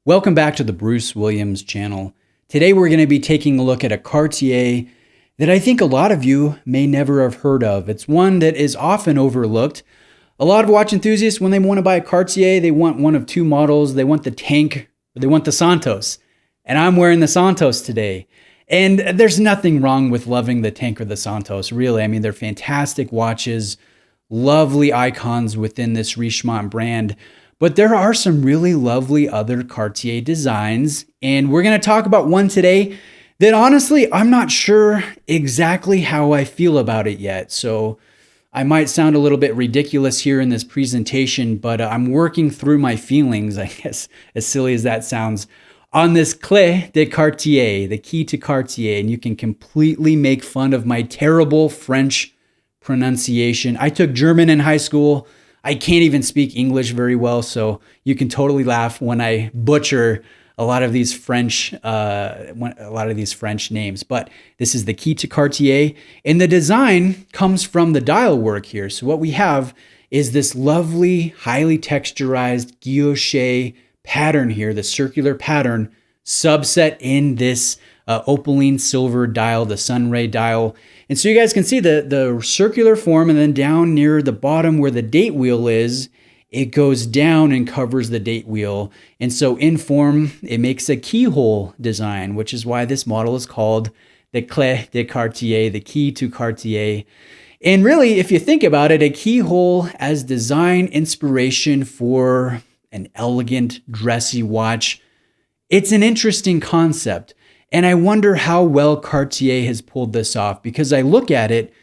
Welcome back to the Bruce Williams channel. Today we're going to be taking a look at a Cartier that I think a lot of you may never have heard of. It's one that is often overlooked. A lot of watch enthusiasts, when they want to buy a Cartier, they want one of two models. They want the tank or they want the Santos. And I'm wearing the Santos today. And there's nothing wrong with loving the tank or the Santos, really. I mean, they're fantastic watches, lovely icons within this Richemont brand. But there are some really lovely other Cartier designs, and we're going to talk about one today that honestly, I'm not sure exactly how I feel about it yet. So I might sound a little bit ridiculous here in this presentation, but I'm working through my feelings, I guess, as silly as that sounds, on this Cle de Cartier, the key to Cartier, and you can completely make fun of my terrible French pronunciation. I took German in high school. I can't even speak English very well, so you can totally laugh when I butcher a lot of these French names. But this is the key to Cartier, and the design comes from the dial work here. So what we have is this lovely, highly texturized guilloche pattern here, the circular pattern subset in this opaline silver dial, the Sunray dial. And so you guys can see the circular form, and then down near the bottom where the date wheel is, it goes down and covers the date wheel. And so in form, it makes a keyhole design, which is why this model is called the Cle de Cartier, the key to Cartier. And really, if you think about it, a keyhole as design inspiration for an elegant, dressy watch, it's an interesting concept. And I wonder how well Cartier has pulled this off, because I look at it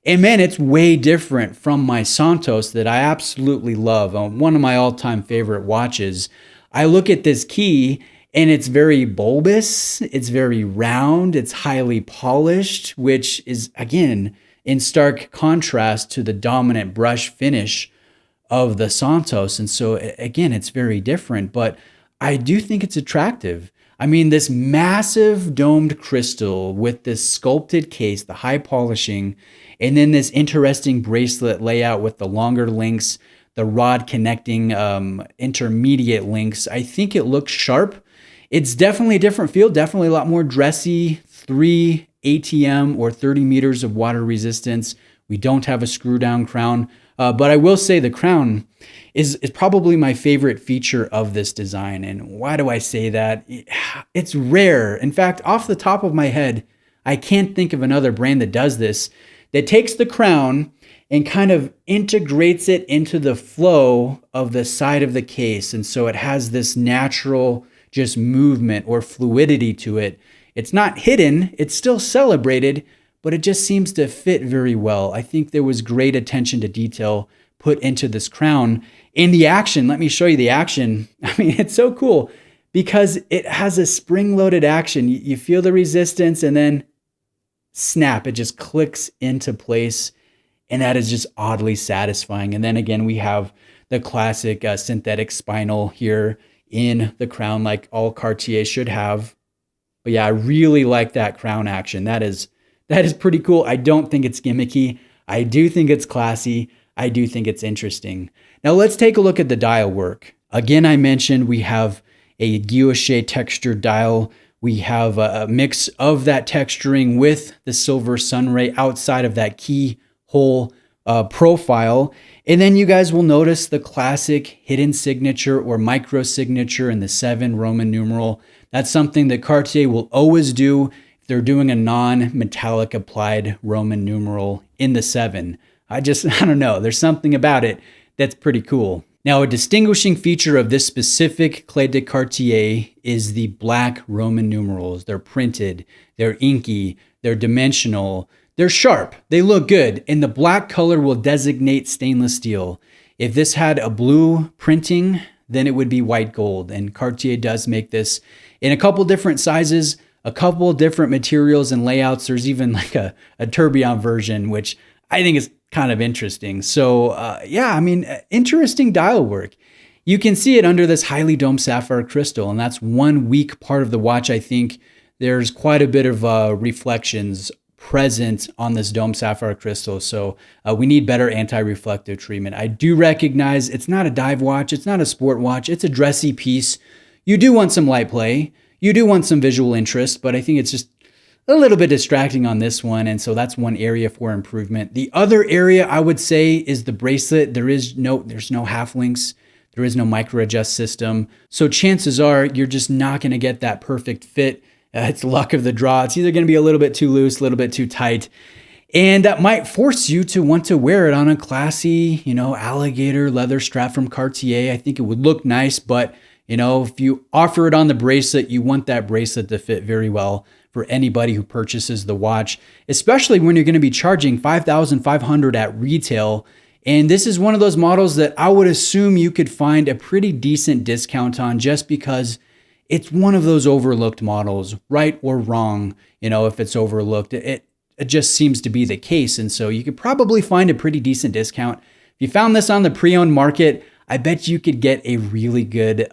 and man, it's way different from my Santos that I absolutely love. One of my all-time favorite watches. I look at this key and it's very bulbous, it's very round, it's highly polished, which is again in stark contrast to the dominant brush finish of the Santos. And so again, it's very different, but I do think it's attractive. I mean, this massive domed crystal with this sculpted case, the high polishing, and then this interesting bracelet layout with the longer links, the rod connecting intermediate links. I think it looks sharp. It's definitely a different feel, definitely a lot more dressy, 3 ATM or 30 meters of water resistance. We don't have a screw down crown, but I will say the crown is probably my favorite feature of this design. And why do I say that? It's rare. In fact, off the top of my head, I can't think of another brand that does this, that takes the crown and kind of integrates it into the flow of the side of the case. And so it has this natural just movement or fluidity to it. It's not hidden, it's still celebrated, but it just seems to fit very well. I think there was great attention to detail put into this crown. In the action, let me show you the action. I mean, it's so cool because it has a spring-loaded action. You feel the resistance and then snap, it just clicks into place. And that is just oddly satisfying. And then again, we have the classic synthetic spinel here in the crown, like all Cartier should have. But yeah, I really like that crown action. That is pretty cool. I don't think it's gimmicky. I do think it's classy. I do think it's interesting. Now let's take a look at the dial work. Again, I mentioned we have a guilloche textured dial. We have a mix of that texturing with the silver sunray outside of that keyhole profile. And then you guys will notice the classic hidden signature or micro signature in the 7 Roman numeral. That's something that Cartier will always do if they're doing a non-metallic applied Roman numeral in the 7. I don't know. There's something about it that's pretty cool. Now, a distinguishing feature of this specific Cle de Cartier is the black Roman numerals. They're printed, they're inky, they're dimensional, they're sharp, they look good, and the black color will designate stainless steel. If this had a blue printing, then it would be white gold, and Cartier does make this in a couple different sizes, a couple different materials and layouts. There's even like a tourbillon version, which I think is kind of interesting. So yeah, I mean, interesting dial work. You can see it under this highly domed sapphire crystal, and that's one weak part of the watch. I think there's quite a bit of reflections present on this domed sapphire crystal. So we need better anti-reflective treatment. I do recognize it's not a dive watch. It's not a sport watch. It's a dressy piece. You do want some light play. You do want some visual interest, but I think it's just a little bit distracting on this one. And so that's one area for improvement. The other area I would say is the bracelet. There's no half links. There is no micro adjust system. So chances are you're just not going to get that perfect fit. It's luck of the draw. It's either going to be a little bit too loose, a little bit too tight. And that might force you to want to wear it on a classy, alligator leather strap from Cartier. I think it would look nice, but if you offer it on the bracelet, you want that bracelet to fit very well for anybody who purchases the watch, especially when you're going to be charging $5,500 at retail. And this is one of those models that I would assume you could find a pretty decent discount on just because it's one of those overlooked models, right or wrong. If it's overlooked, it just seems to be the case. And so you could probably find a pretty decent discount. If you found this on the pre-owned market, I bet you could get a really good,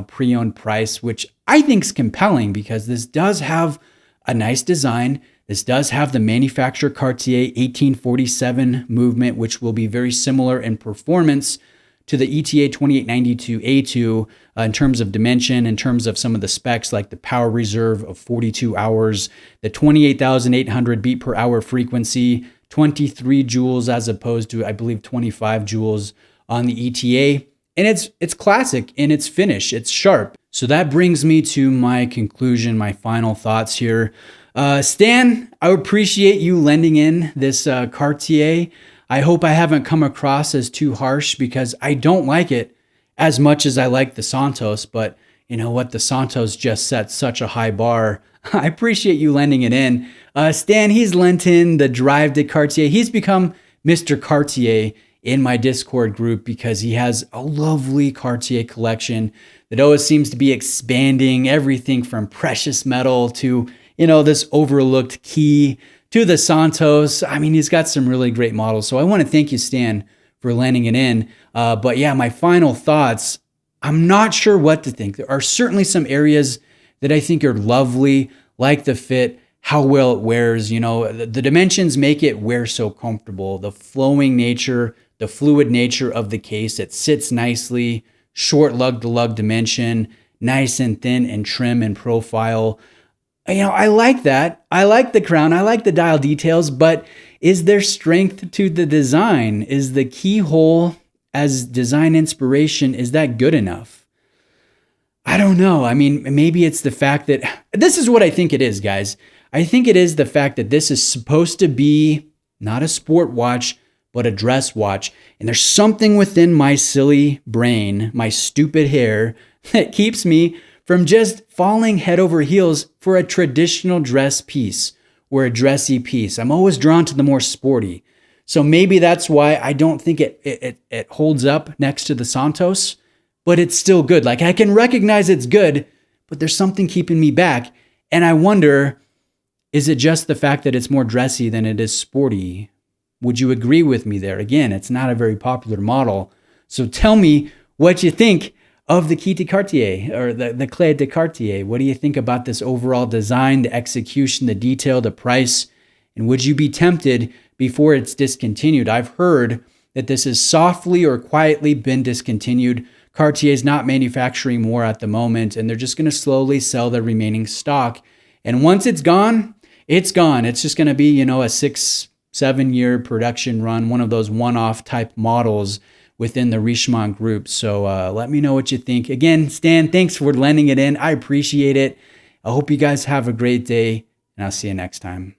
pre-owned price, which I think is compelling because this does have a nice design. This does have the manufacturer Cartier 1847 movement, which will be very similar in performance to the ETA 2892A2 in terms of dimension, in terms of some of the specs like the power reserve of 42 hours, the 28,800 beat per hour frequency, 23 joules as opposed to, I believe, 25 joules on the ETA. And it's classic in its finish. It's sharp. So that brings me to my conclusion, my final thoughts here. Stan, I appreciate you lending in this Cartier. I hope I haven't come across as too harsh because I don't like it as much as I like the Santos, but you know what? The Santos just set such a high bar. I appreciate you lending it in. Stan, he's lent in the Drive de Cartier. He's become Mr. Cartier in my Discord group because he has a lovely Cartier collection that always seems to be expanding, everything from precious metal to, this overlooked key to the Santos. I mean, he's got some really great models. So I want to thank you, Stan, for lending it in. But yeah, my final thoughts, I'm not sure what to think. There are certainly some areas that I think are lovely, like the fit, how well it wears. The dimensions make it wear so comfortable. The flowing nature, the fluid nature of the case, it sits nicely, short lug to lug dimension, nice and thin and trim and profile. I like that. I like the crown. I like the dial details, but is there strength to the design? Is the keyhole as design inspiration, is that good enough? I don't know. I mean, maybe it's the fact that this is what I think it is, guys. I think it is the fact that this is supposed to be not a sport watch, but a dress watch. And there's something within my silly brain, my stupid hair, that keeps me from just falling head over heels for a traditional dress piece or a dressy piece. I'm always drawn to the more sporty. So maybe that's why I don't think it holds up next to the Santos, but it's still good. Like I can recognize it's good, but there's something keeping me back. And I wonder, is it just the fact that it's more dressy than it is sporty? Would you agree with me there? Again, it's not a very popular model. So tell me what you think of the Cle de Cartier or the Cle de Cartier. What do you think about this overall design, the execution, the detail, the price? And would you be tempted before it's discontinued? I've heard that this has softly or quietly been discontinued. Cartier's not manufacturing more at the moment, and they're just going to slowly sell their remaining stock. And once it's gone, it's gone. It's just going to be, a 6-7 year production run, one of those one-off type models within the Richemont group. So let me know what you think. Again, Stan, thanks for lending it in. I appreciate it. I hope you guys have a great day, and I'll see you next time.